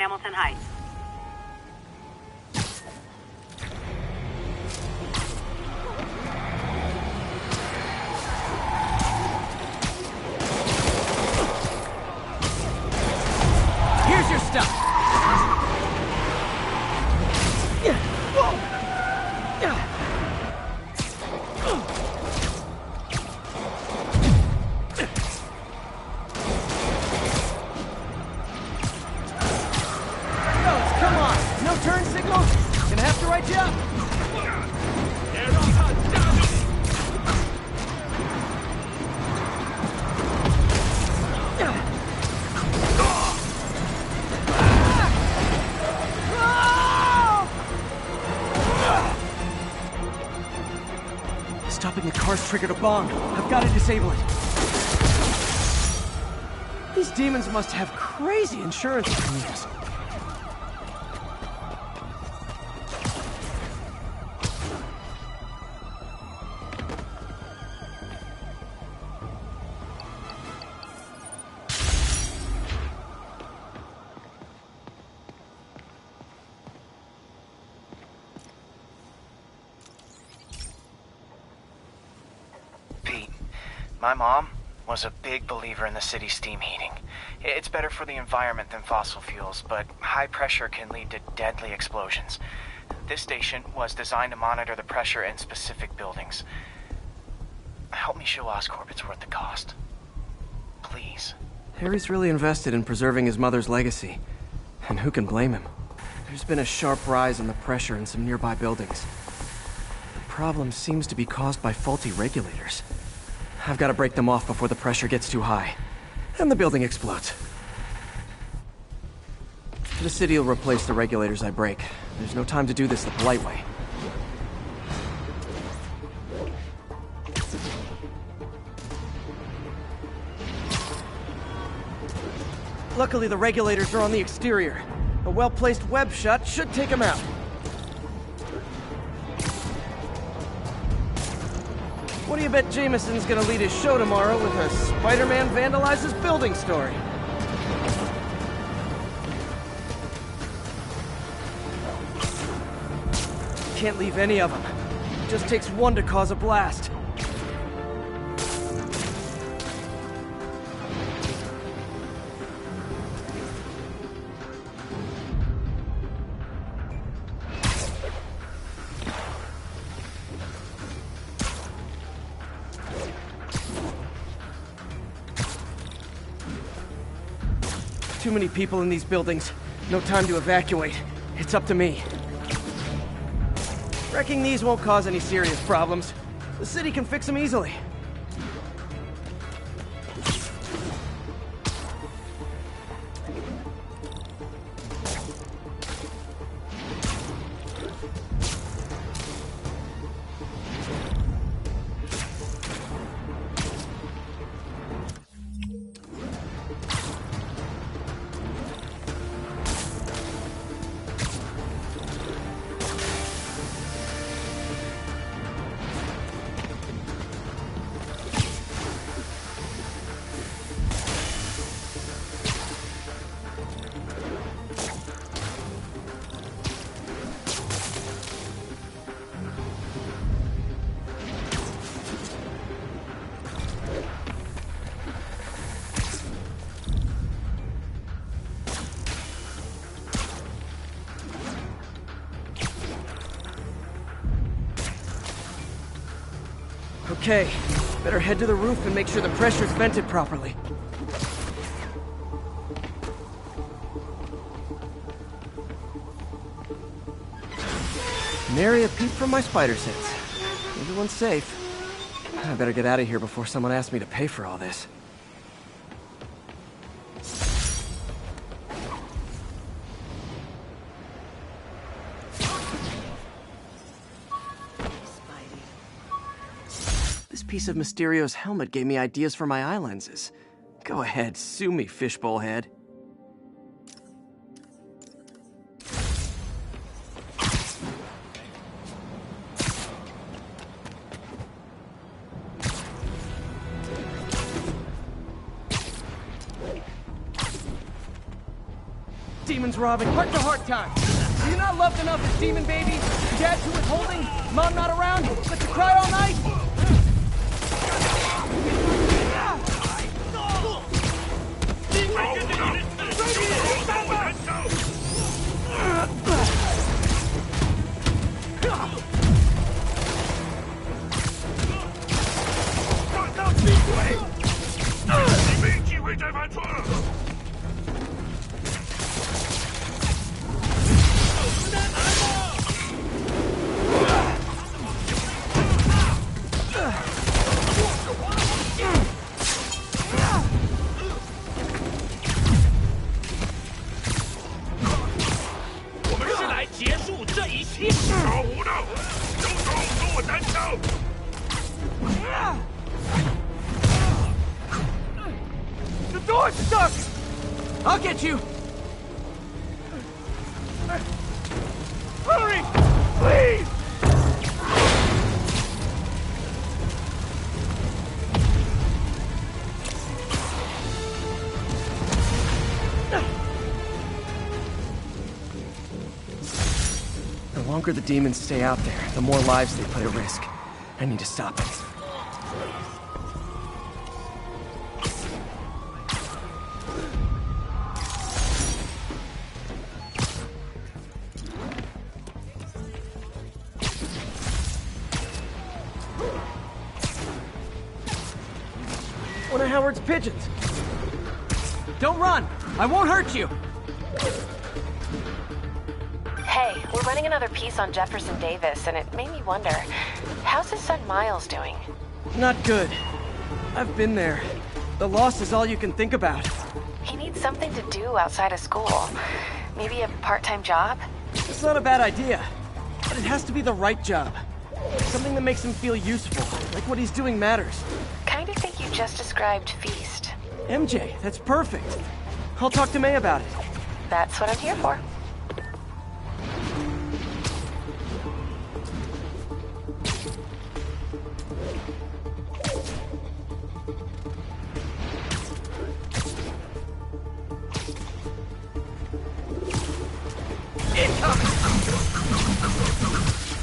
Hamilton Heights. Here's your stuff. Turn signal? Gonna have to write you up. Stopping the car's triggered a bomb. I've got to disable it. These demons must have crazy insurance premiums. My mom was a big believer in the city's steam heating. It's better for the environment than fossil fuels, but high pressure can lead to deadly explosions. This station was designed to monitor the pressure in specific buildings. Help me show Oscorp it's worth the cost. Please. Harry's really invested in preserving his mother's legacy. And who can blame him? There's been a sharp rise in the pressure in some nearby buildings. The problem seems to be caused by faulty regulators. I've got to break them off before the pressure gets too high. And the building explodes. The city will replace the regulators I break. There's no time to do this the polite way. Luckily, the regulators are on the exterior. A well-placed web shot should take them out. What do you bet Jameson's gonna lead his show tomorrow with a Spider-Man vandalizes building story? Can't leave any of them. It just takes one to cause a blast. Too many people in these buildings. No time to evacuate. It's up to me. Wrecking these won't cause any serious problems. The city can fix them easily. Okay, better head to the roof and make sure the pressure's vented properly. Nary a peep from my spider sense. Everyone's safe. I better get out of here before someone asks me to pay for all this. This piece of Mysterio's helmet gave me ideas for my eye lenses. Go ahead, sue me, fishbowl head. demons robbing. Heart-to-heart time. Are you not loved enough as demon babies? Dad too withholding? Mom not around? Let you cry all night? The door's stuck! I'll get you! Hurry! Please! The longer the demons stay out there, the more lives they put at risk. I need to stop it. One of Howard's pigeons. Don't run! I won't hurt you! Hey, we're running another piece on Jefferson Davis, and it made me wonder, how's his son Miles doing? Not good. I've been there. The loss is all you can think about. He needs something to do outside of school. Maybe a part-time job? It's not a bad idea, but it has to be the right job. Something that makes him feel useful, like what he's doing matters. Kind of think you just described Feast. MJ, that's perfect. I'll talk to May about it. That's what I'm here for.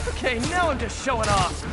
Okay, now I'm just showing off.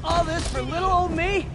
All this for little old me?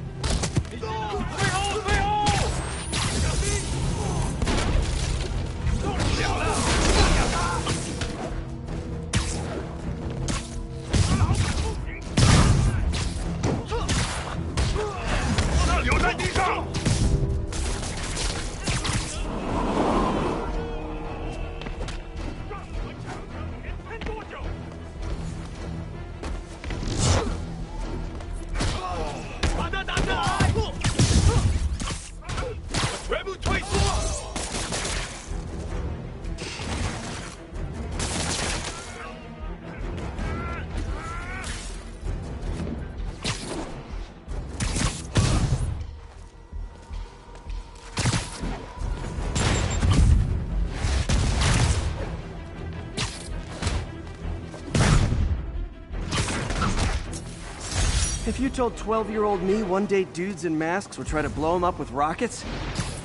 If you told 12-year-old me one day dudes in masks would try to blow him up with rockets,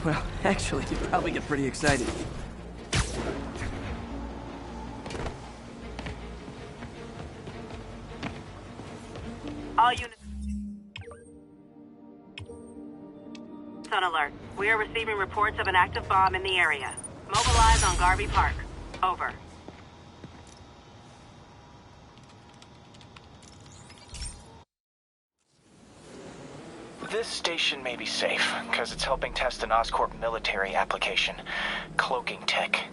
well, actually, you'd probably get pretty excited. All units on alert. We are receiving reports of an active bomb in the area. Mobilize on Garvey Park. Over. This station may be safe, because it's helping test an Oscorp military application, cloaking tech.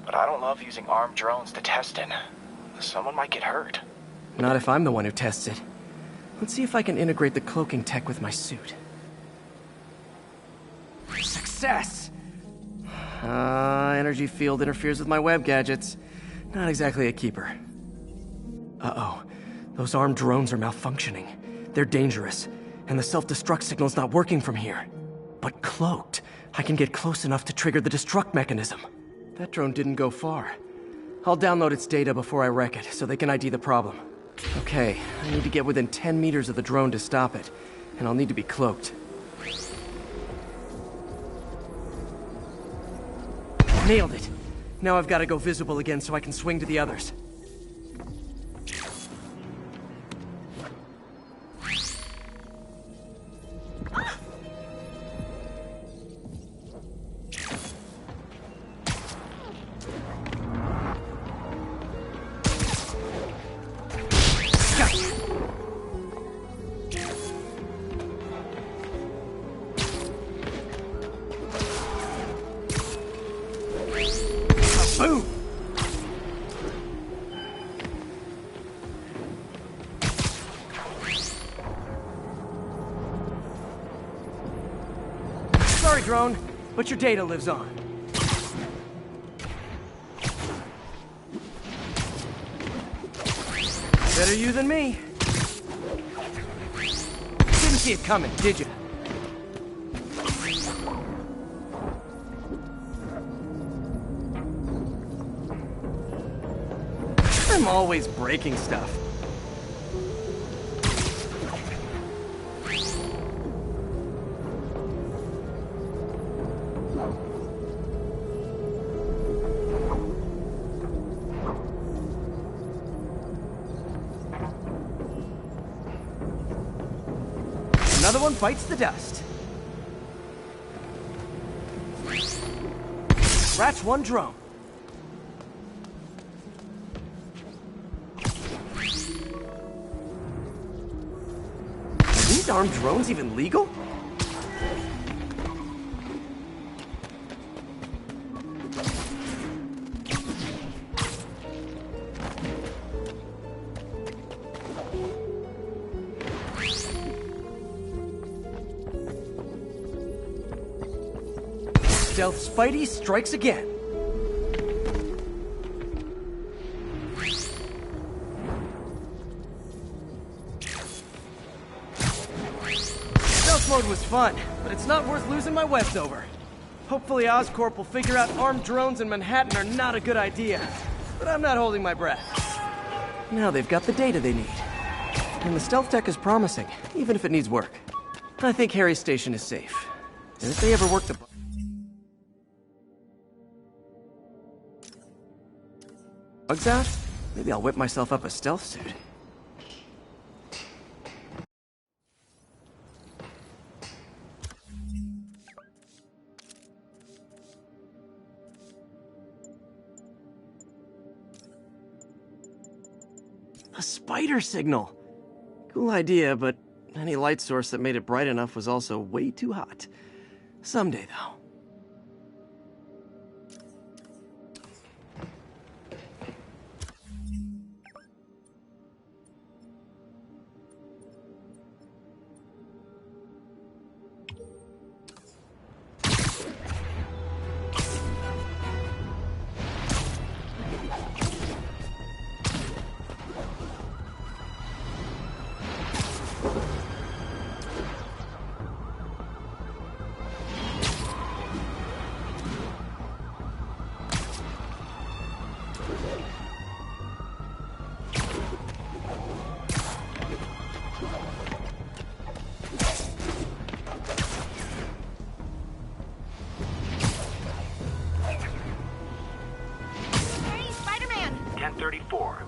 But I don't love using armed drones to test it. Someone might get hurt. Not if I'm the one who tests it. Let's see if I can integrate the cloaking tech with my suit. Success! Energy field interferes with my web gadgets. Not exactly a keeper. Uh-oh. Those armed drones are malfunctioning. They're dangerous, and the self-destruct signal's not working from here. But cloaked, I can get close enough to trigger the destruct mechanism. That drone didn't go far. I'll download its data before I wreck it, so they can ID the problem. Okay, I need to get within 10 meters of the drone to stop it, and I'll need to be cloaked. Nailed it! Now I've got to go visible again so I can swing to the others. Boom! Sorry, drone, but your data lives on. Better you than me. Didn't see it coming, did you? I'm always breaking stuff. Another one bites the dust. Scratch one drone. Are these armed drones even legal? Stealth Spidey strikes again. Stealth mode was fun, but it's not worth losing my webs over. Hopefully Oscorp will figure out armed drones in Manhattan are not a good idea. But I'm not holding my breath. Now they've got the data they need. And the stealth tech is promising, even if it needs work. I think Harry's station is safe. And if they ever work the... bugs out? Maybe I'll whip myself up a stealth suit. A spider signal! Cool idea, but any light source that made it bright enough was also way too hot. Someday, though.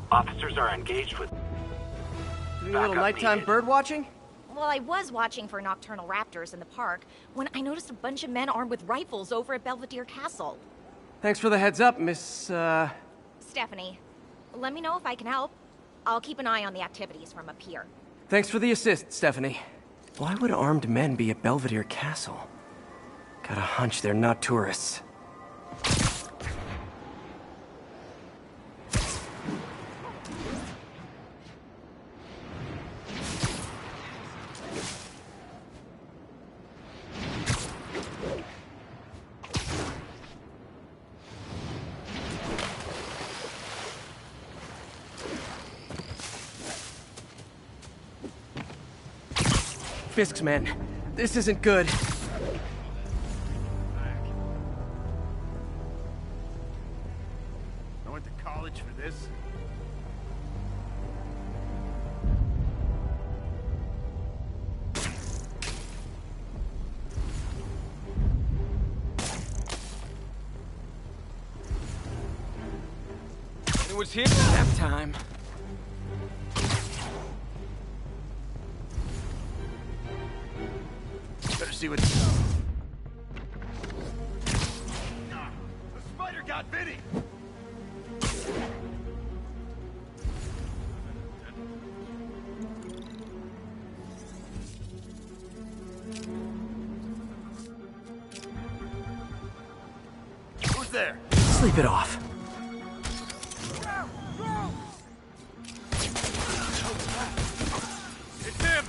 Officers are engaged with... Doing a little nighttime bird watching? Well, I was watching for nocturnal raptors in the park when I noticed a bunch of men armed with rifles over at Belvedere Castle. Thanks for the heads up, Miss, Stephanie, let me know if I can help. I'll keep an eye on the activities from up here. Thanks for the assist, Stephanie. Why would armed men be at Belvedere Castle? Got a hunch they're not tourists. Fisk's men. This isn't good. I went to college for this. It was here. Nap time. Better see what... The spider got Vinny! Who's there? Sleep it off. It's him!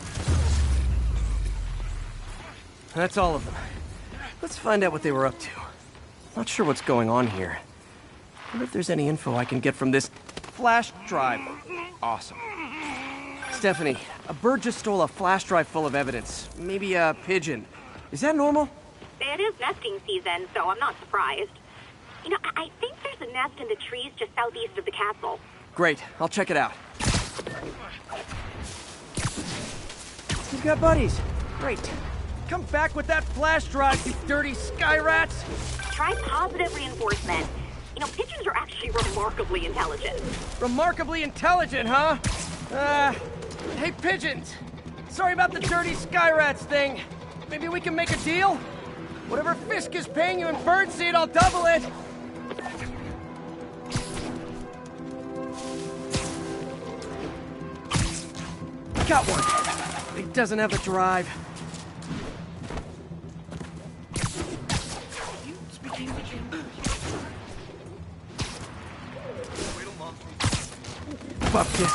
That's all of them. Let's find out what they were up to. Not sure what's going on here. Wonder if there's any info I can get from this flash drive. Awesome. Stephanie, a bird just stole a flash drive full of evidence. Maybe a pigeon. Is that normal? It is nesting season, so I'm not surprised. You know, I think there's a nest in the trees just southeast of the castle. Great, I'll check it out. You've got buddies. Great. Come back with that flash drive, you dirty sky rats! Try positive reinforcement. You know, pigeons are actually remarkably intelligent. Remarkably intelligent, huh? Hey pigeons! Sorry about the dirty sky rats thing. Maybe we can make a deal? Whatever Fisk is paying you in birdseed, I'll double it! Got one. He doesn't have a drive. Fuck this.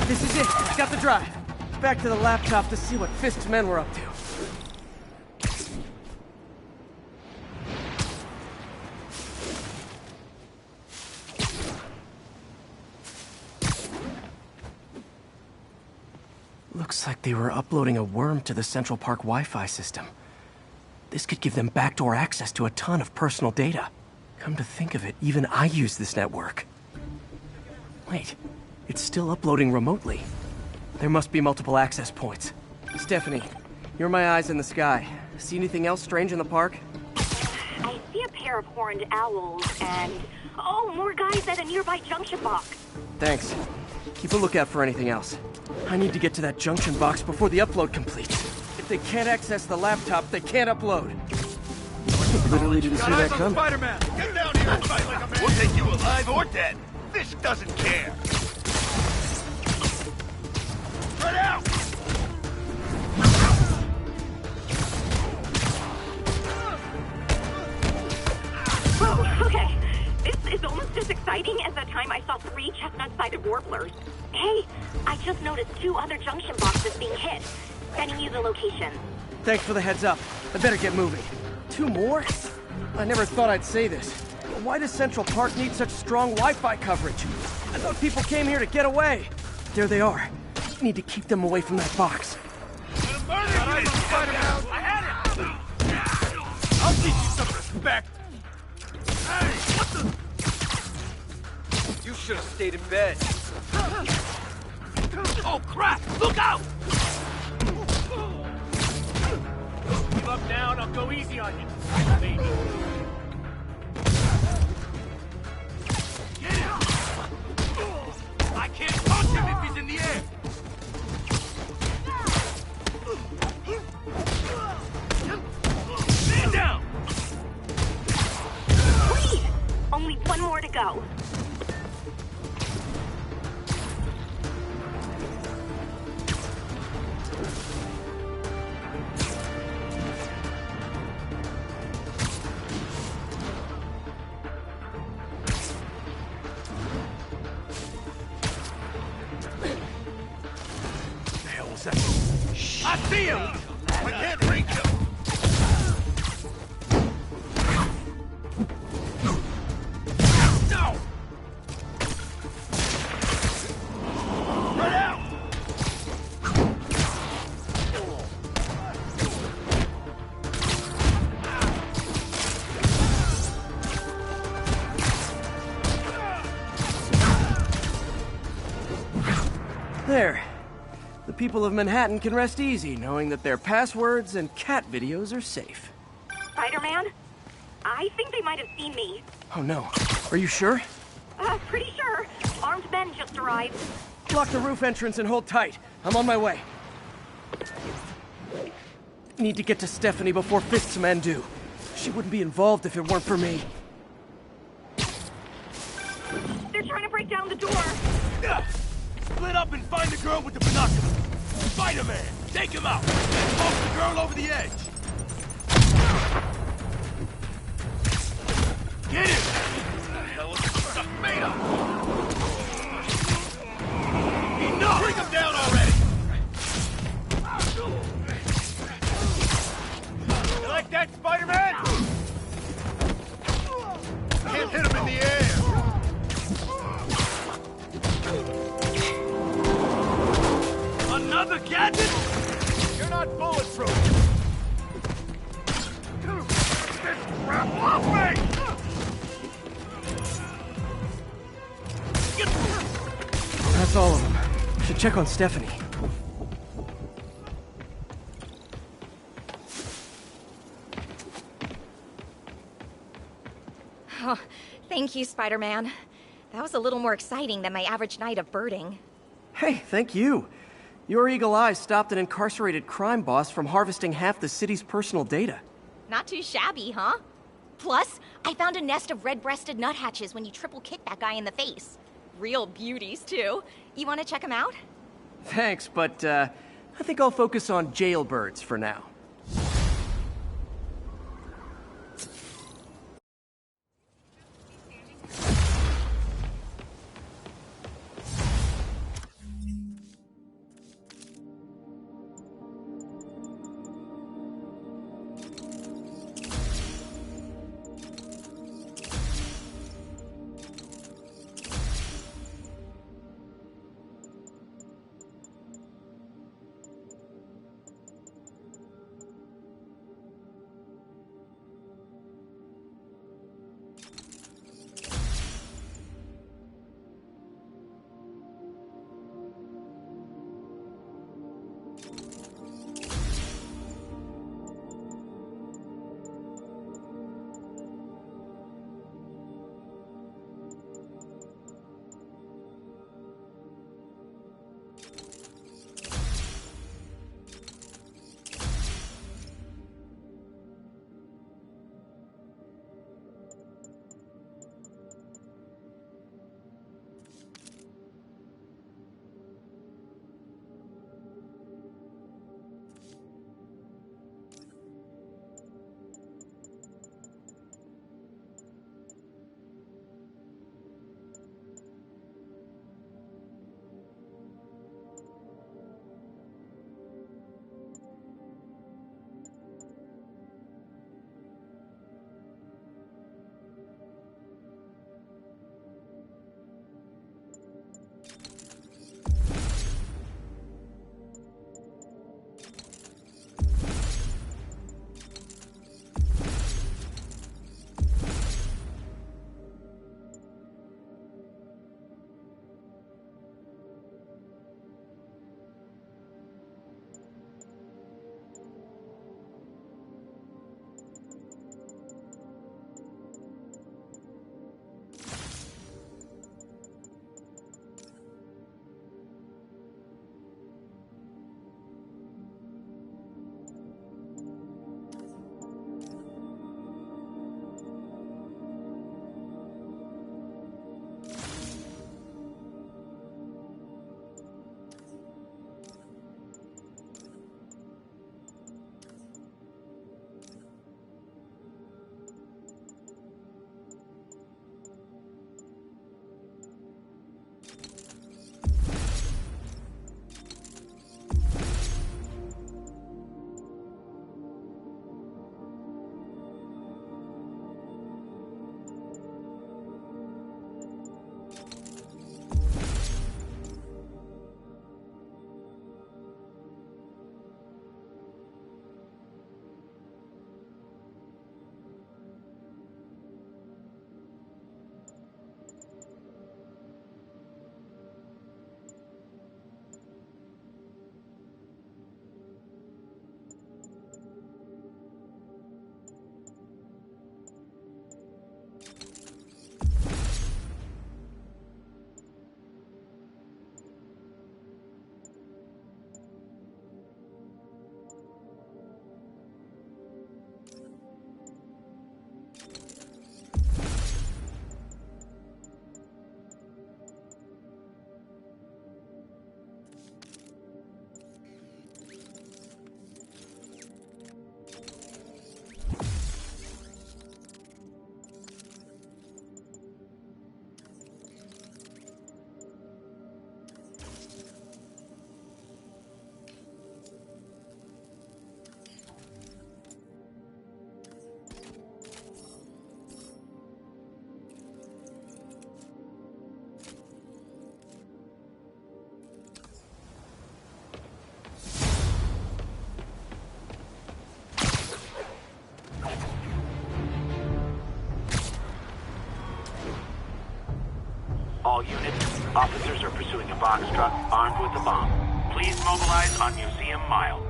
This is it. Got the drive. Back to the laptop to see what Fisk's men were up to. Looks like they were uploading a worm to the Central Park Wi-Fi system. This could give them backdoor access to a ton of personal data. Come to think of it, even I use this network. Wait, it's still uploading remotely. There must be multiple access points. Stephanie, you're my eyes in the sky. See anything else strange in the park? I see a pair of horned owls and... oh, more guys at a nearby junction box. Thanks. Keep a lookout for anything else. I need to get to that junction box before the upload completes. If they can't access the laptop, they can't upload. Literally didn't see that coming. Spider-Man! Get down here and fight like a man! We'll take you alive or dead! Fisk doesn't care! Spread out! Whoa, okay. This is almost as exciting as the time I saw 3 chestnut-sided warblers. Hey, I just noticed 2 other junction boxes being hit. Sending you the location. Thanks for the heads up. I better get moving. 2 more? I never thought I'd say this. But why does Central Park need such strong Wi-Fi coverage? I thought people came here to get away. There they are. Need to keep them away from that box. I'll teach you some respect! Hey, what the... You should have stayed in bed. Oh, crap! Look out! Give up now and I'll go easy on you, baby. Get him! I more to go. The hell was that? I see him! I can't reach him! No! Run out! There. The people of Manhattan can rest easy knowing that their passwords and cat videos are safe. Spider-Man? I think they might have seen me. Oh no. Are you sure? Pretty sure. Armed men just arrived. Block the roof entrance and hold tight. I'm on my way. Need to get to Stephanie before Fist's men do. She wouldn't be involved if it weren't for me. They're trying to break down the door. Split up and find the girl with the binoculars. Spider-Man, take him out. And poke the girl over the edge. Get him! What the hell is this stuff made of? Enough! Bring him down already! You like that, Spider-Man? Can't hit him in the air. Another gadget? You're not bulletproof. This crap off me! That's all of them. Should check on Stephanie. Oh, thank you, Spider-Man. That was a little more exciting than my average night of birding. Hey, thank you. Your eagle eyes stopped an incarcerated crime boss from harvesting half the city's personal data. Not too shabby, huh? Plus, I found a nest of red-breasted nuthatches when you triple-kicked that guy in the face. Real beauties, too. You want to check them out? Thanks, but I think I'll focus on jailbirds for now. All units, officers are pursuing a box truck armed with a bomb. Please mobilize on Museum Mile.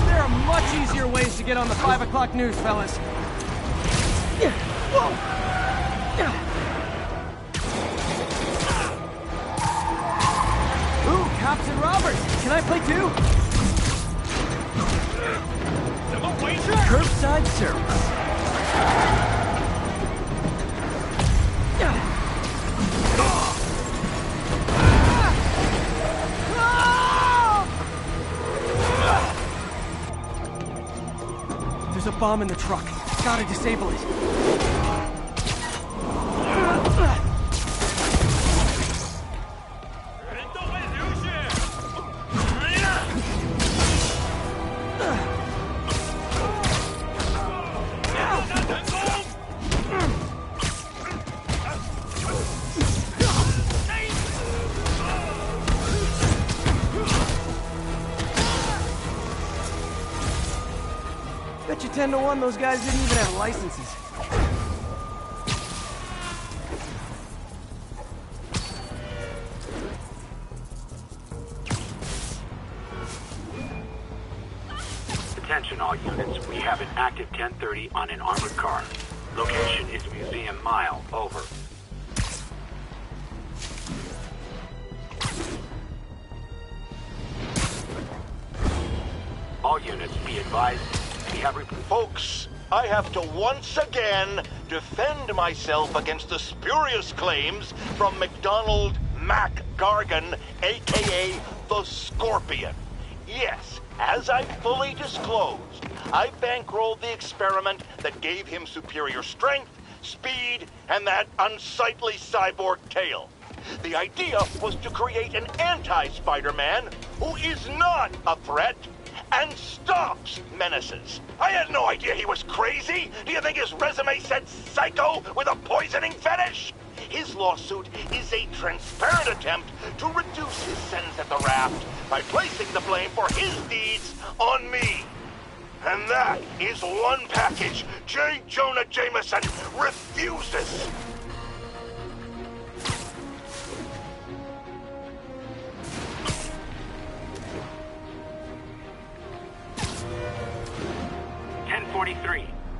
There are much easier ways to get on the 5 o'clock news, fellas. Whoa! Cops and robbers! Can I play too? Curbside service. There's a bomb in the truck. Gotta disable it. Bet you 10 to 1 those guys didn't even have licenses. Attention all units, we have an active 1030 on an armored car. Location is Museum Mile, over. All units, be advised, we have Folks, I have to once again defend myself against the spurious claims from McDonald Mac Gargan, aka the Scorpion. Yes, as I fully disclosed, I bankrolled the experiment that gave him superior strength, speed, and that unsightly cyborg tail. The idea was to create an anti-Spider-Man who is not a threat and stops menaces. I had no idea he was crazy. Do you think his resume said psycho with a poisoning fetish? His lawsuit is a transparent attempt to reduce his sentence at the raft by placing the blame for his deeds on me. And that is one package J. Jonah Jameson refuses.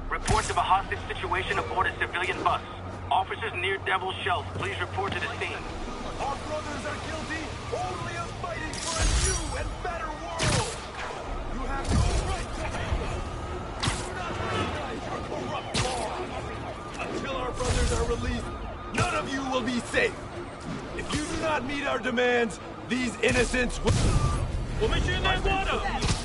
Reports of a hostage situation aboard a civilian bus. Officers near Devil's Shelf, please report to the scene. Our brothers are guilty only of fighting for a new and better world. You have no right to hate us. Do not recognize our corrupt laws. Until our brothers are released, None of you will be safe. If you do not meet our demands, these innocents will... 我们训练过的。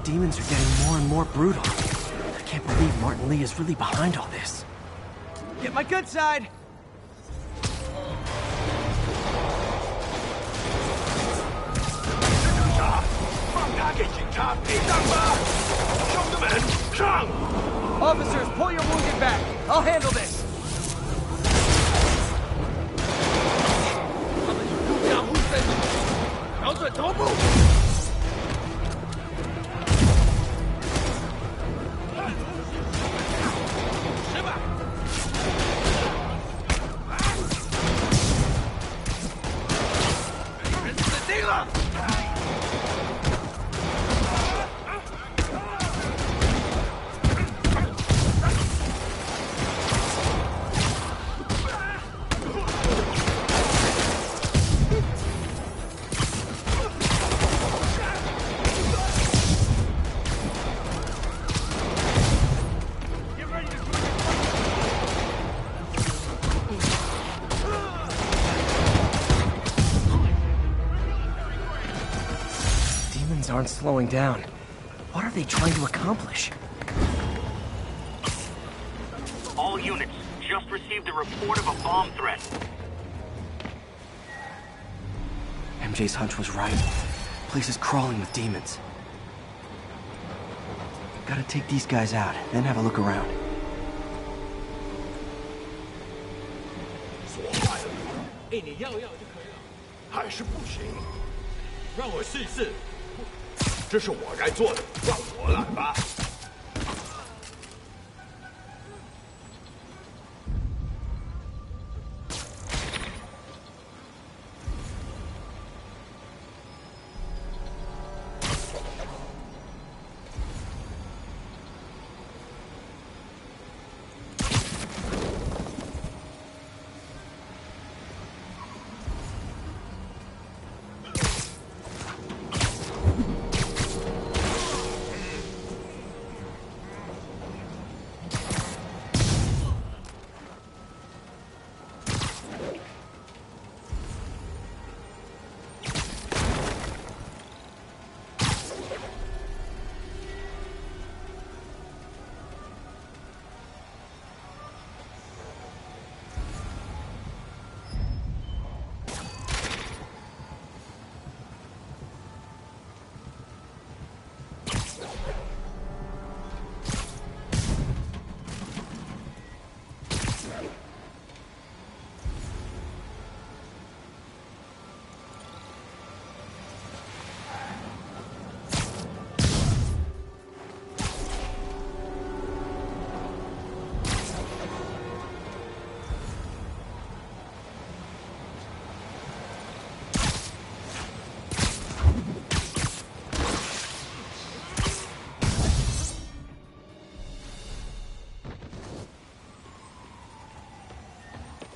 Demons are getting more and more brutal. I can't believe Martin Lee is really behind all this. Get my good side. 放他给警察陪葬吧！兄弟们，上！ Officers, pull your wounded back. I'll handle this. 他们有路加护身，瞄准头部。 Aren't slowing down. What are they trying to accomplish? All units, just received a report of a bomb threat. MJ's hunch was right. Place is crawling with demons. Gotta take these guys out, then have a look around. 说话呀！哎，你要就可以了。还是不行。让我试一试。 这是我该做的，让我来吧。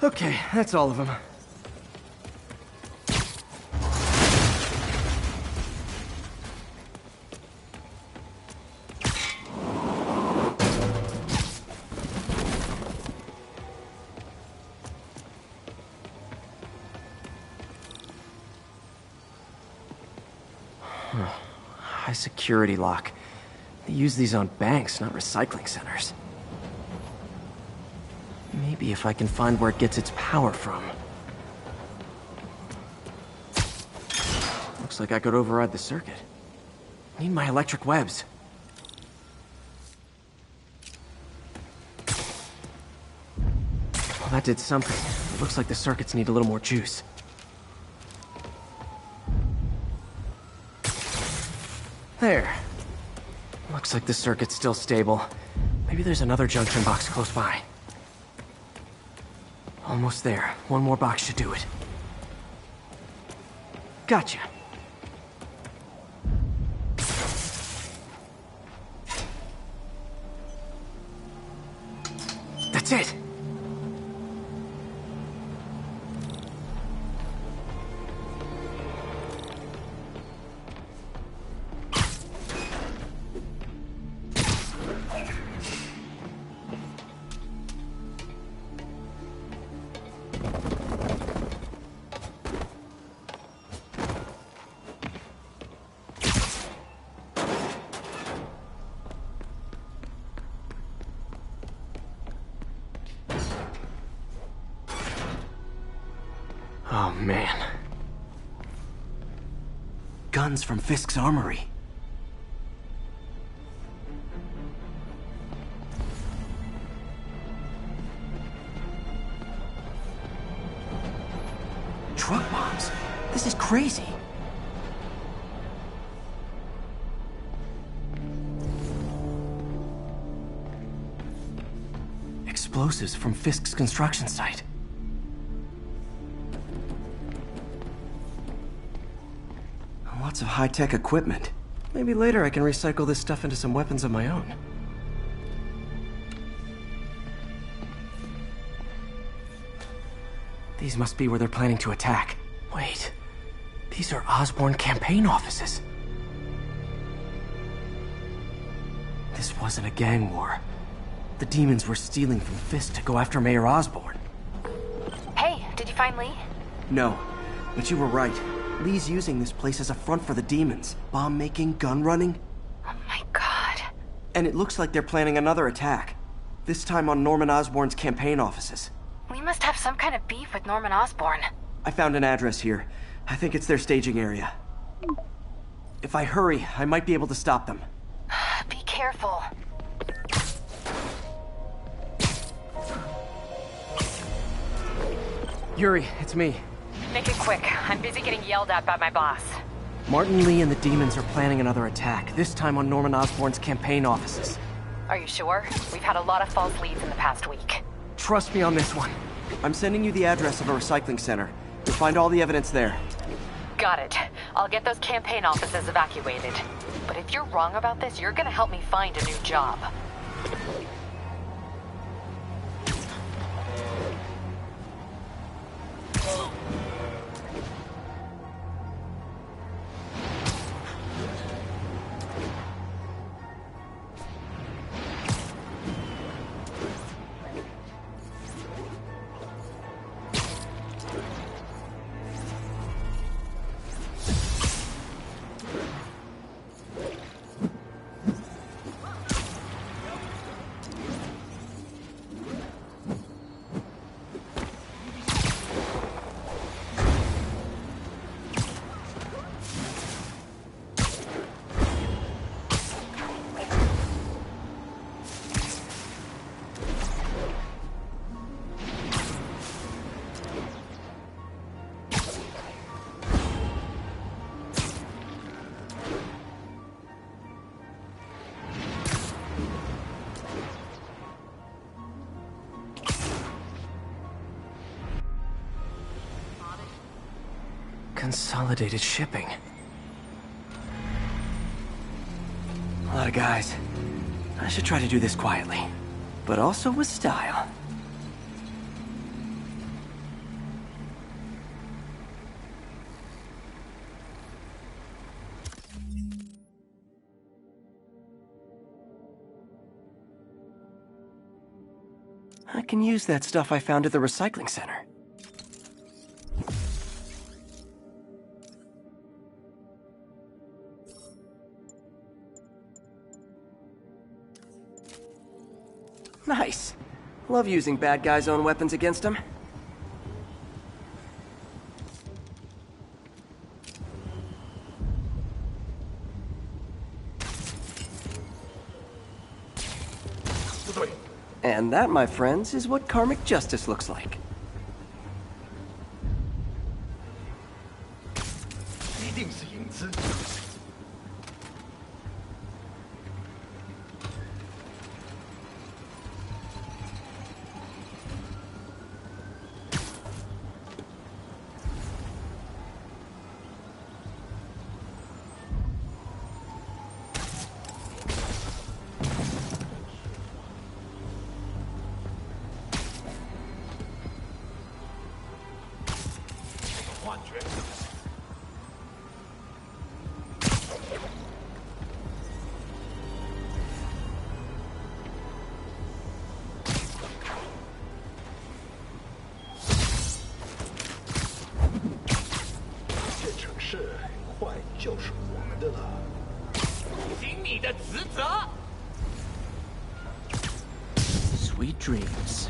Okay, that's all of them. High security lock. They use these on banks, not recycling centers. Maybe if I can find where it gets its power from. Looks like I could override the circuit. Need my electric webs. Well, that did something. It looks like the circuits need a little more juice. There. Looks like the circuit's still stable. Maybe there's another junction box close by. Almost there. One more box should do it. Gotcha. That's it! Oh, man. Guns from Fisk's armory. Truck bombs? This is crazy. Explosives from Fisk's construction site. Lots of high-tech equipment. Maybe later I can recycle this stuff into some weapons of my own. These must be where they're planning to attack. Wait, these are Osborn campaign offices. This wasn't a gang war. The demons were stealing from Fisk to go after Mayor Osborn. Hey, did you find Lee? No, but you were right. Lee's using this place as a front for the demons. Bomb-making, gun-running. Oh my god. And it looks like they're planning another attack. This time on Norman Osborn's campaign offices. Lee must have some kind of beef with Norman Osborn. I found an address here. I think it's their staging area. If I hurry, I might be able to stop them. Be careful. Yuri, it's me. Make it quick. I'm busy getting yelled at by my boss. Martin Lee and the demons are planning another attack, this time on Norman Osborn's campaign offices. Are you sure? We've had a lot of false leads in the past week. Trust me on this one. I'm sending you the address of a recycling center. You'll find all the evidence there. Got it. I'll get those campaign offices evacuated. But if you're wrong about this, you're gonna help me find a new job. Consolidated shipping. A lot of guys. I should try to do this quietly, but also with style. I can use that stuff I found at the recycling center. Nice. Love using bad guys' own weapons against them. And that, my friends, is what karmic justice looks like. 的了。尽你的职责。 Sweet dreams.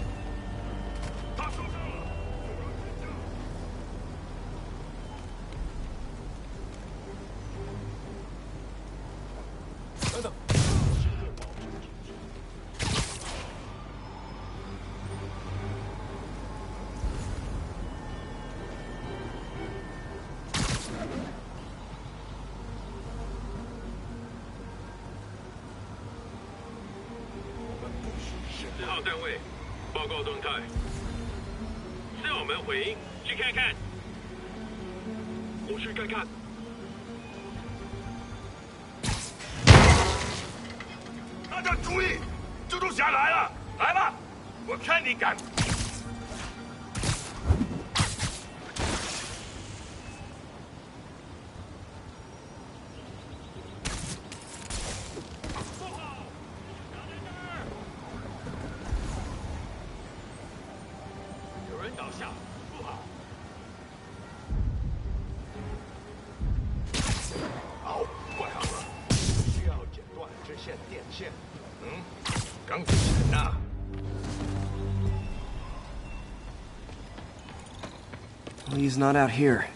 Well, he's not out here.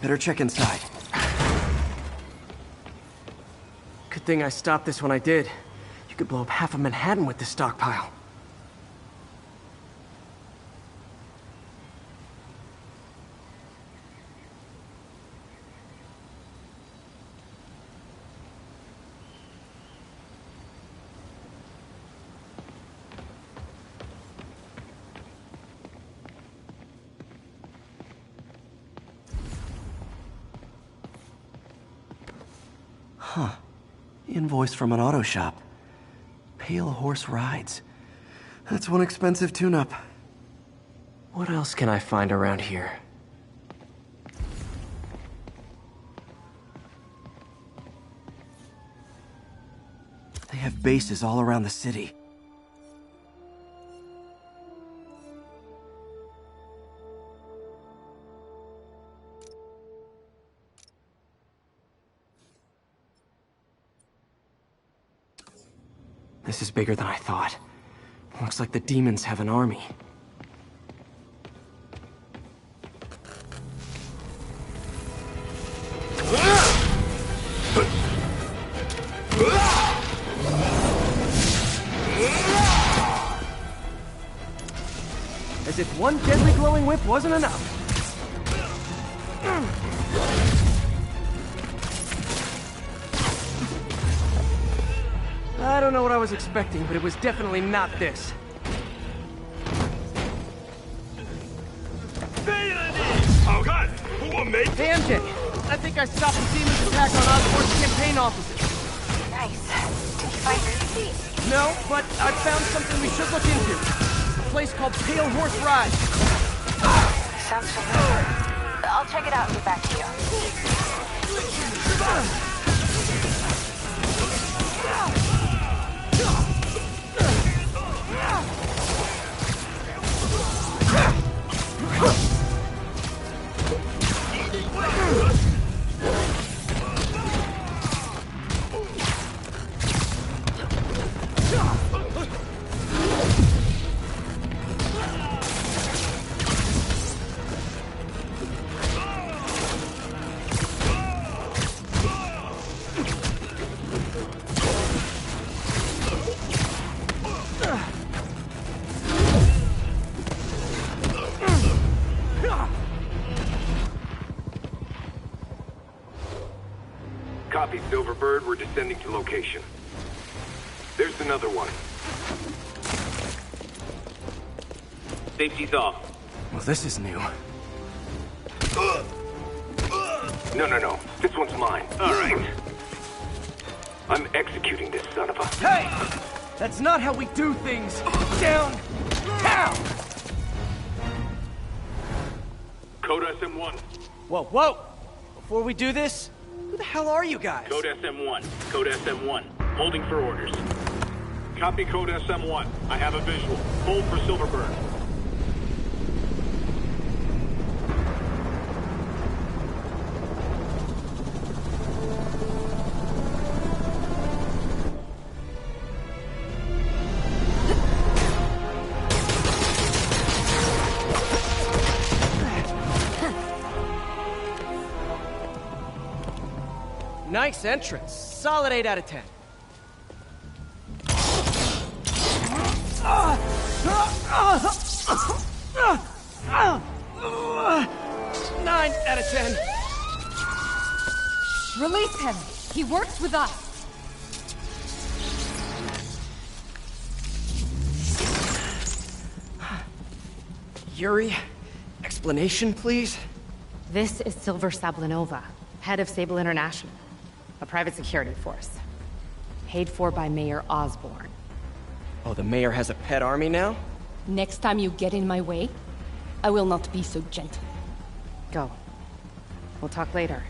Better check inside. Good thing I stopped this when I did. You could blow up half of Manhattan with this stockpile. Huh. Invoice from an auto shop. Pale Horse Rides. That's one expensive tune-up. What else can I find around here? They have bases all around the city. This is bigger than I thought. Looks like the demons have an army. As if one deadly glowing whip wasn't enough. I don't know what I was expecting, but it was definitely not this. Hey, MJ, I think I stopped the demon's attack on Osborn's campaign offices. Nice. Did you find Ruby? No, but I found something we should look into. A place called Pale Horse Rides. Sounds familiar. I'll check it out and get back to you. Copy, Silverbird. We're descending to location. There's another one. Safety's off. Well, this is new. No. This one's mine. All right. I'm executing this son of a... Hey! That's not how we do things! Down! Down! Code SM1. Whoa! Before we do this, who the hell are you guys? Code SM1. Code SM1. Holding for orders. Copy Code SM1. I have a visual. Hold for Silverbird. Nice entrance. Solid 8 out of 10. 9 out of 10. Release him. He works with us. Yuri, explanation, please? This is Silver Sablinova, head of Sable International, a private security force. Paid for by Mayor Osborne. Oh, the mayor has a pet army now? Next time you get in my way, I will not be so gentle. Go. We'll talk later.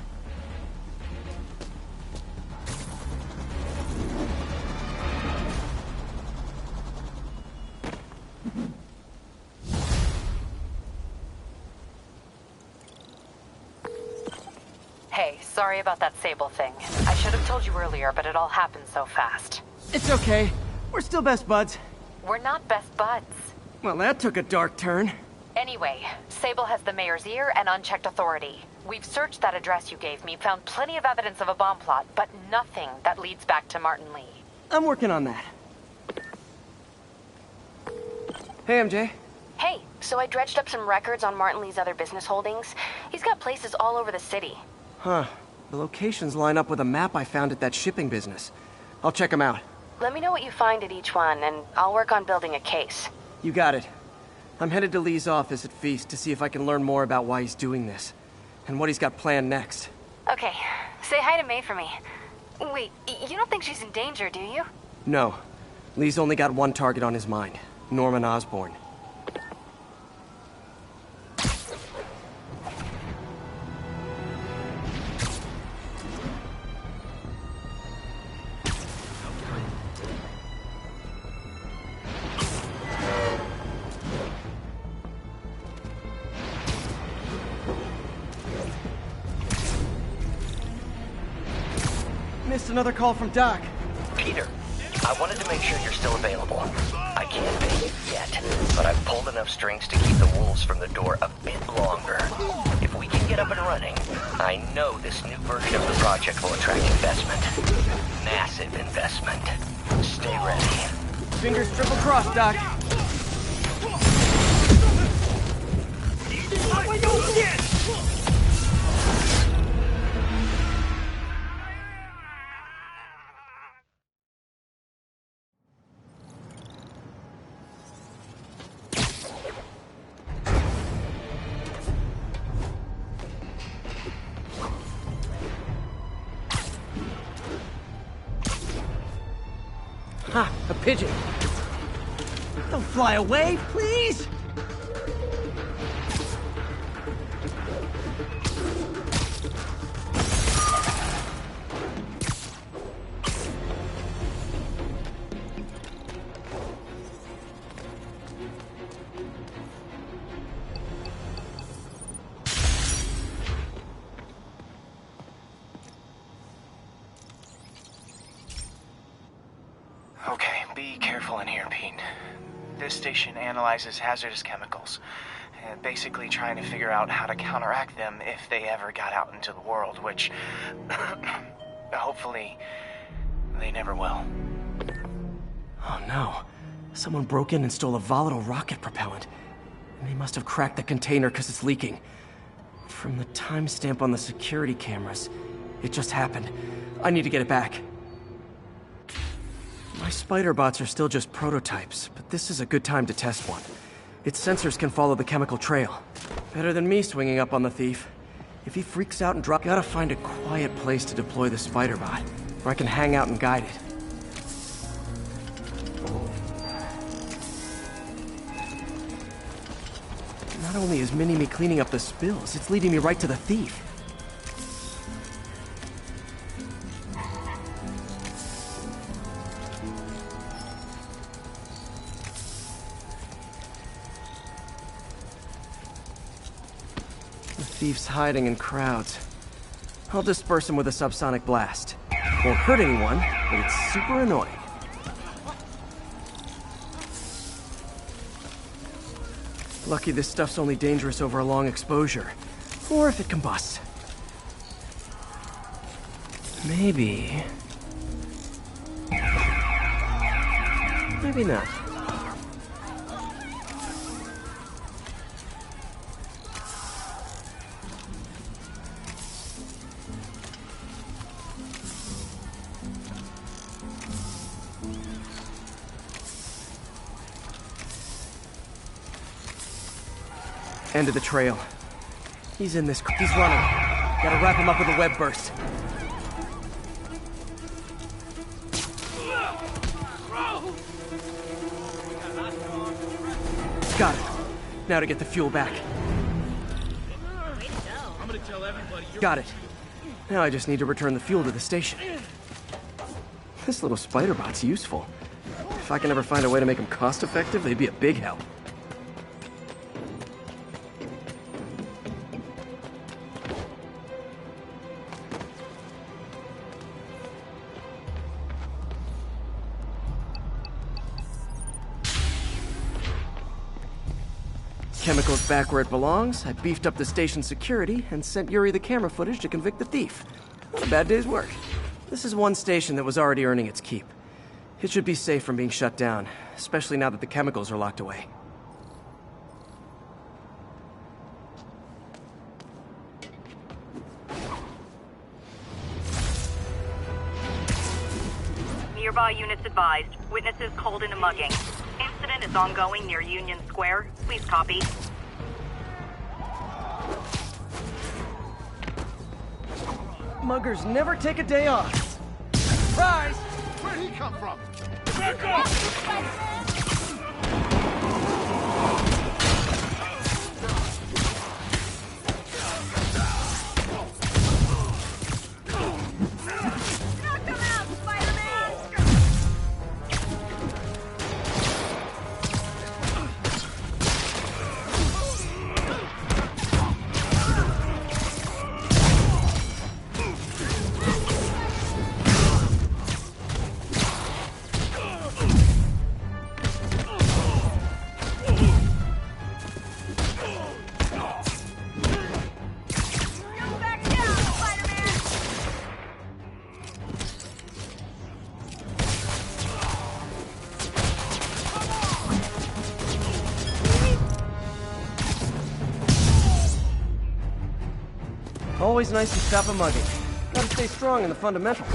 Hey, sorry about that Sable thing. I should have told you earlier, but it all happened so fast. It's okay. We're still best buds. We're not best buds. Well, that took a dark turn. Anyway, Sable has the mayor's ear and unchecked authority. We've searched that address you gave me, found plenty of evidence of a bomb plot, but nothing that leads back to Martin Lee. I'm working on that. Hey, MJ. Hey, so I dredged up some records on Martin Lee's other business holdings. He's got places all over the city. Huh. The locations line up with a map I found at that shipping business. I'll check them out. Let me know what you find at each one, and I'll work on building a case. You got it. I'm headed to Lee's office at Feast to see if I can learn more about why he's doing this, and what he's got planned next. Okay, say hi to May for me. Wait, you don't think she's in danger, do you? No. Lee's only got one target on his mind, Norman Osborn. Missed another call from Doc. Peter, I wanted to make sure you're still available. I can't pay you yet, but I've pulled enough strings to keep the wolves from the door a bit longer. If we can get up and running, I know this new version of the project will attract investment. Massive investment. Stay ready. Fingers triple crossed, Doc. Ha! A pigeon! Don't fly away, please! Okay, be careful in here, Pete. This station analyzes hazardous chemicals, basically trying to figure out how to counteract them if they ever got out into the world, which hopefully they never will. Oh no. Someone broke in and stole a volatile rocket propellant. And they must have cracked the container because it's leaking. From the timestamp on the security cameras, it just happened. I need to get it back. My spider bots are still just prototypes, but this is a good time to test one. Its sensors can follow the chemical trail. Better than me swinging up on the thief. If he freaks out and drops, gotta find a quiet place to deploy the spider bot, where I can hang out and guide it. Not only is Mini-Me cleaning up the spills, it's leading me right to the thief. The thief's hiding in crowds. I'll disperse him with a subsonic blast. Won't hurt anyone, but it's super annoying. Lucky this stuff's only dangerous over a long exposure. Or if it combusts. Maybe... Maybe not. End of the trail. He's in this... He's running. Gotta wrap him up with a web burst. Got it. Now to get the fuel back. Got it. Now I just need to return the fuel to the station. This little spider bot's useful. If I can ever find a way to make them cost-effective, they'd be a big help. Chemicals back where it belongs. I beefed up the station's security and sent Yuri the camera footage to convict the thief. Not a bad day's work. This is one station that was already earning its keep. It should be safe from being shut down, especially now that the chemicals are locked away. Nearby units advised. Witnesses called in a mugging. Incident is ongoing near Union Square. Please copy. Muggers never take a day off. Surprise! Where'd he come from? Back up! Always nice to stop a mugging. Gotta stay strong in the fundamentals.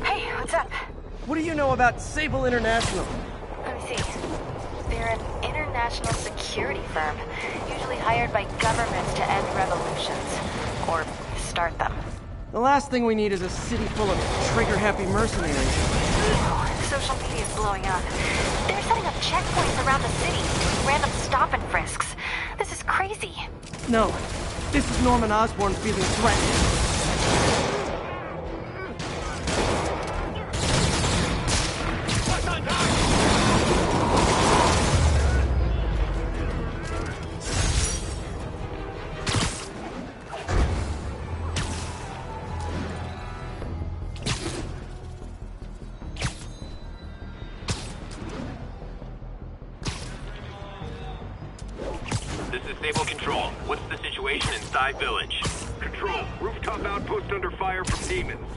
Hey, what's up? What do you know about Sable International? Let me see. They're an international security firm, usually hired by governments to end revolutions. Or start them. The last thing we need is a city full of trigger-happy mercenaries. Social media is blowing up. They're setting up checkpoints around the city, doing random stop and frisks. This is crazy. No, this is Norman Osborn feeling threatened. This is Sable Control. What's the situation inside Village? Control, rooftop outpost under fire from demons.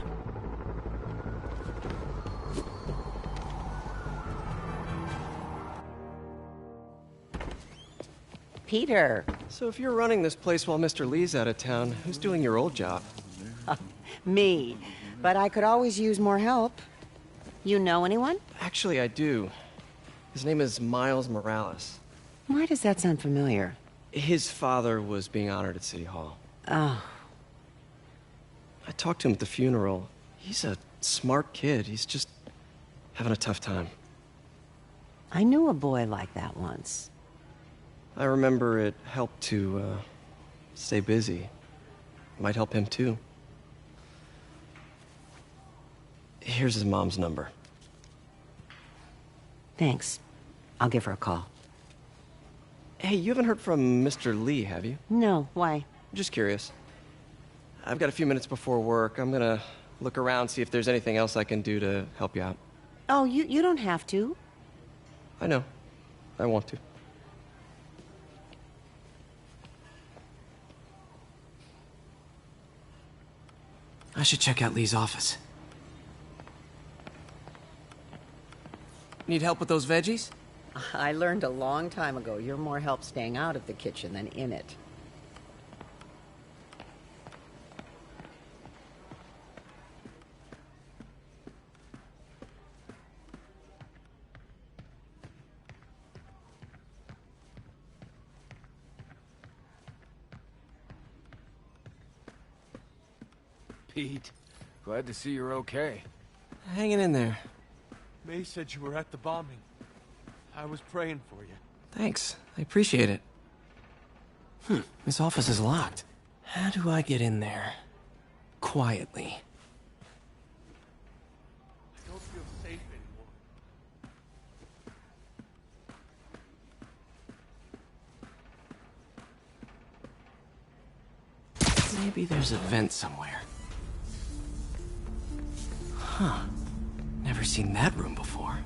Peter. So if you're running this place while Mr. Lee's out of town, who's doing your old job? Me. But I could always use more help. You know anyone? Actually, I do. His name is Miles Morales. Why does that sound familiar? His father was being honored at City Hall. Oh. I talked to him at the funeral. He's a smart kid. He's just having a tough time. I knew a boy like that once. I remember it helped to, stay busy. Might help him, too. Here's his mom's number. Thanks. I'll give her a call. Hey, you haven't heard from Mr. Lee, have you? No, why? Just curious. I've got a few minutes before work. I'm gonna look around, see if there's anything else I can do to help you out. Oh, you don't have to. I know. I want to. I should check out Lee's office. Need help with those veggies? I learned a long time ago you're more help staying out of the kitchen than in it. Pete, glad to see you're okay. Hanging in there. May said you were at the bombing. I was praying for you. Thanks. I appreciate it. This office is locked. How do I get in there? Quietly. I don't feel safe anymore. Maybe there's a vent somewhere. Huh. Never seen that room before.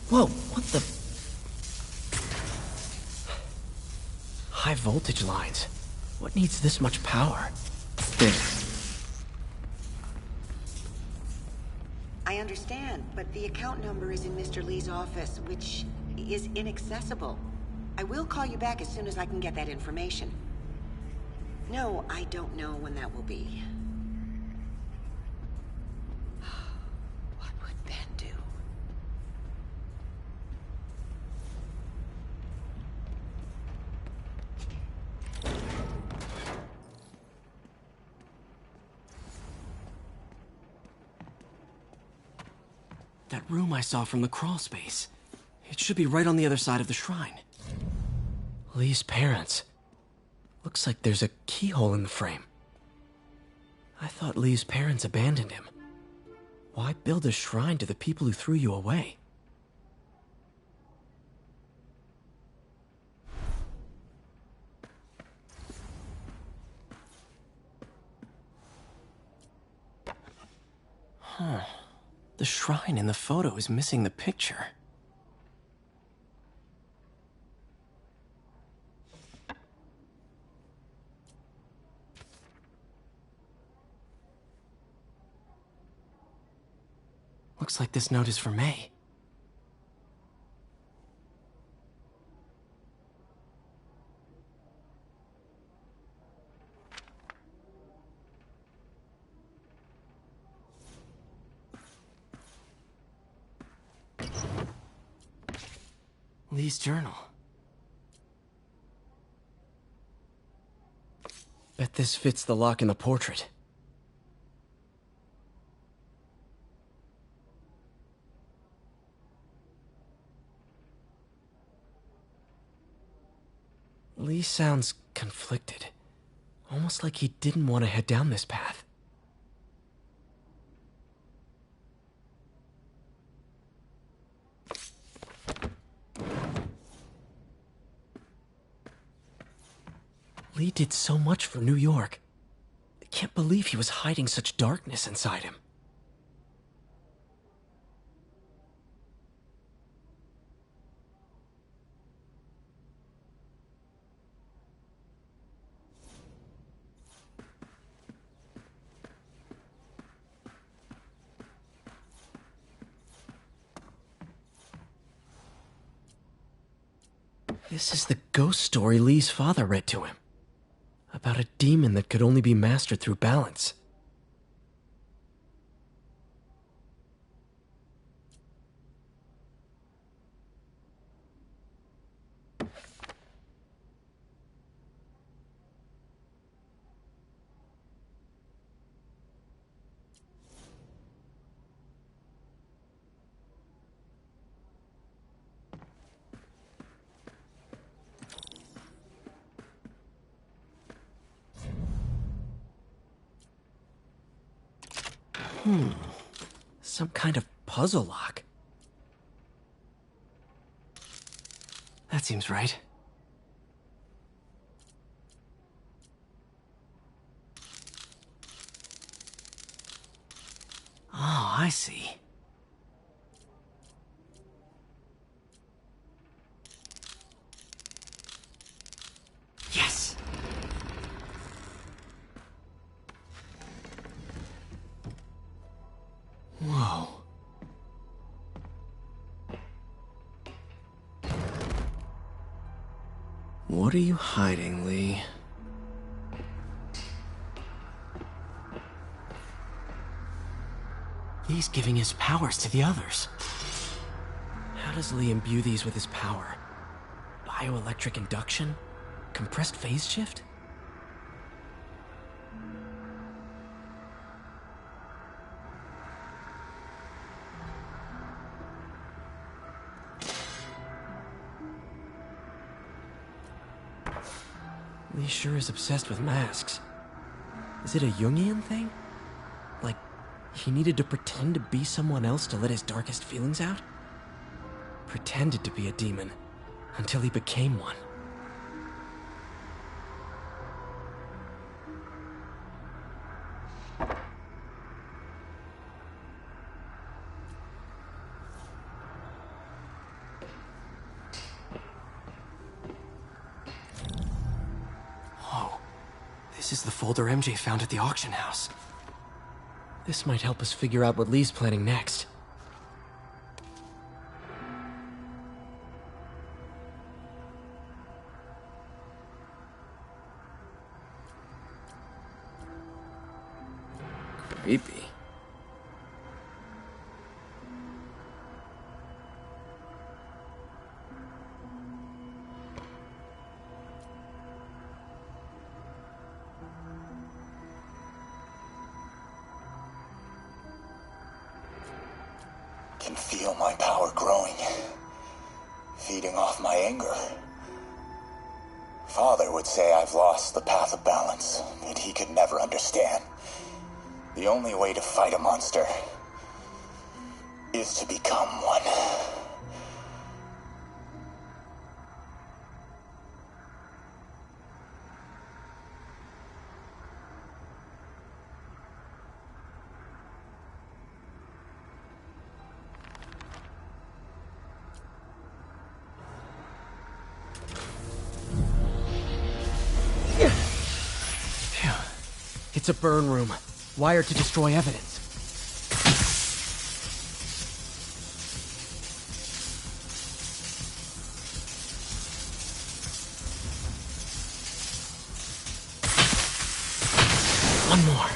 Whoa, what the? High voltage lines. What needs this much power? There. I understand, but the account number is in Mr. Lee's office, which is inaccessible. I will call you back as soon as I can get that information. No, I don't know when that will be. What would Ben do? That room I saw from the crawl space. It should be right on the other side of the shrine. Lee's parents. Looks like there's a keyhole in the frame. I thought Lee's parents abandoned him. Why build a shrine to the people who threw you away? Huh. The shrine in the photo is missing the picture. Looks like this note is for May. Lee's journal. Bet this fits the lock in the portrait. Lee sounds conflicted. Almost like he didn't want to head down this path. Lee did so much for New York. I can't believe he was hiding such darkness inside him. This is the ghost story Lee's father read to him. About a demon that could only be mastered through balance. Some kind of puzzle lock. That seems right. Oh, I see. Yes! Whoa. What are you hiding, Lee? He's giving his powers to the others. How does Lee imbue these with his power? Bioelectric induction? Compressed phase shift? Lee sure is obsessed with masks. Is it a Jungian thing? Like, he needed to pretend to be someone else to let his darkest feelings out? Pretended to be a demon, until he became one. This is the folder MJ found at the auction house. This might help us figure out what Lee's planning next. Creepy. Can feel my power growing, feeding off my anger. Father would say I've lost the path of balance, that he could never understand. The only way to fight a monster is to become one. It's a burn room, wired to destroy evidence. One more.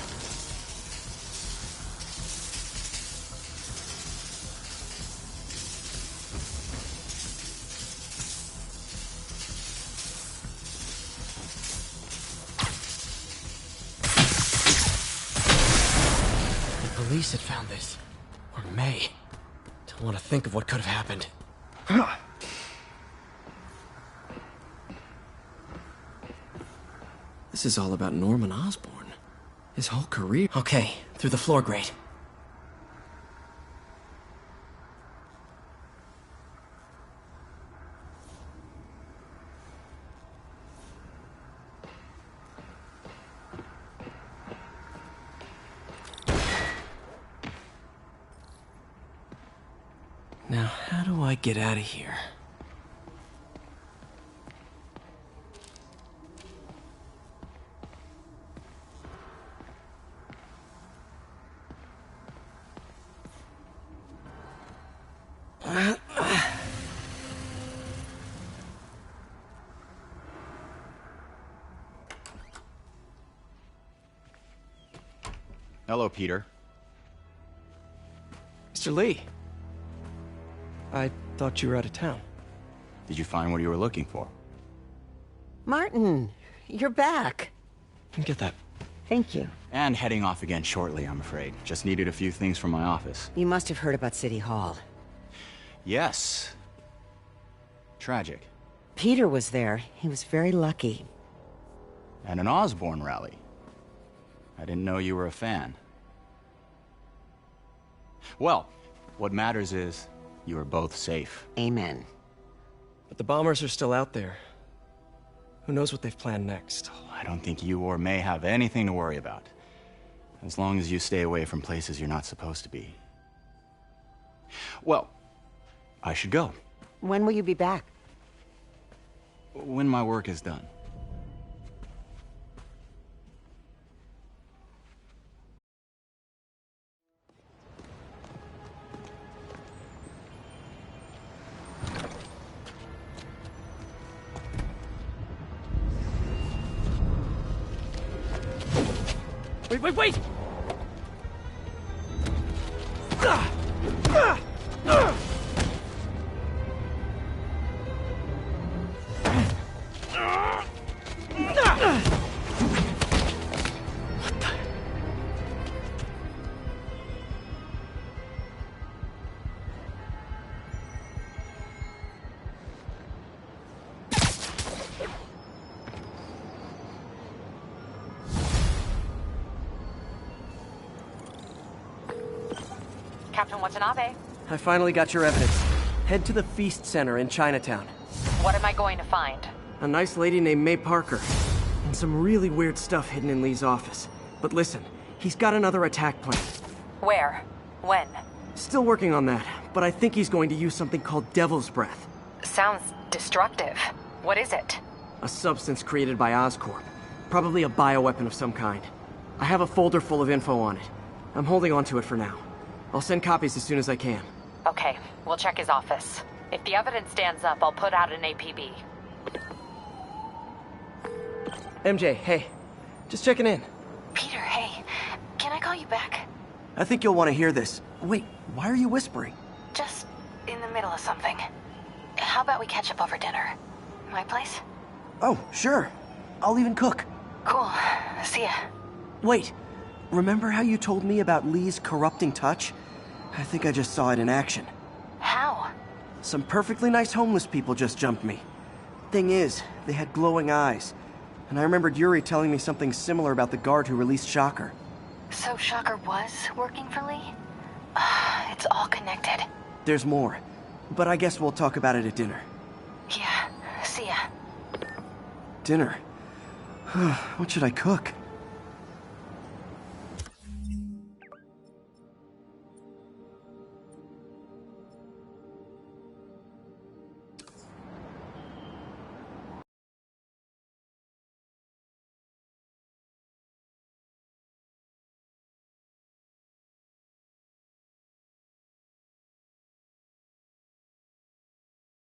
Police had found this. Or May. Don't want to think of what could have happened. This is all about Norman Osborn. His whole career. Okay, through the floor grate. Now, how do I get out of here? Hello, Peter. Mr. Lee. I thought you were out of town. Did you find what you were looking for? Martin, you're back. Get that. Thank you. And heading off again shortly, I'm afraid. Just needed a few things from my office. You must have heard about City Hall. Yes. Tragic. Peter was there. He was very lucky. At an Osborn rally. I didn't know you were a fan. Well, what matters is you are both safe. Amen. But the bombers are still out there. Who knows what they've planned next? I don't think you or May have anything to worry about. As long as you stay away from places you're not supposed to be. Well, I should go. When will you be back? When my work is done. Wait! Captain Watanabe. I finally got your evidence. Head to the Feast Center in Chinatown. What am I going to find? A nice lady named May Parker. And some really weird stuff hidden in Lee's office. But listen, he's got another attack plan. Where? When? Still working on that, but I think he's going to use something called Devil's Breath. Sounds destructive. What is it? A substance created by Oscorp. Probably a bioweapon of some kind. I have a folder full of info on it. I'm holding on to it for now. I'll send copies as soon as I can. Okay, we'll check his office. If the evidence stands up, I'll put out an APB. MJ, hey. Just checking in. Peter, hey. Can I call you back? I think you'll want to hear this. Wait, why are you whispering? Just in the middle of something. How about we catch up over dinner? My place? Oh, sure. I'll even cook. Cool. See ya. Wait. Remember how you told me about Lee's corrupting touch? I think I just saw it in action. How? Some perfectly nice homeless people just jumped me. Thing is, they had glowing eyes. And I remembered Yuri telling me something similar about the guard who released Shocker. So Shocker was working for Lee? It's all connected. There's more. But I guess we'll talk about it at dinner. Yeah. See ya. Dinner? What should I cook?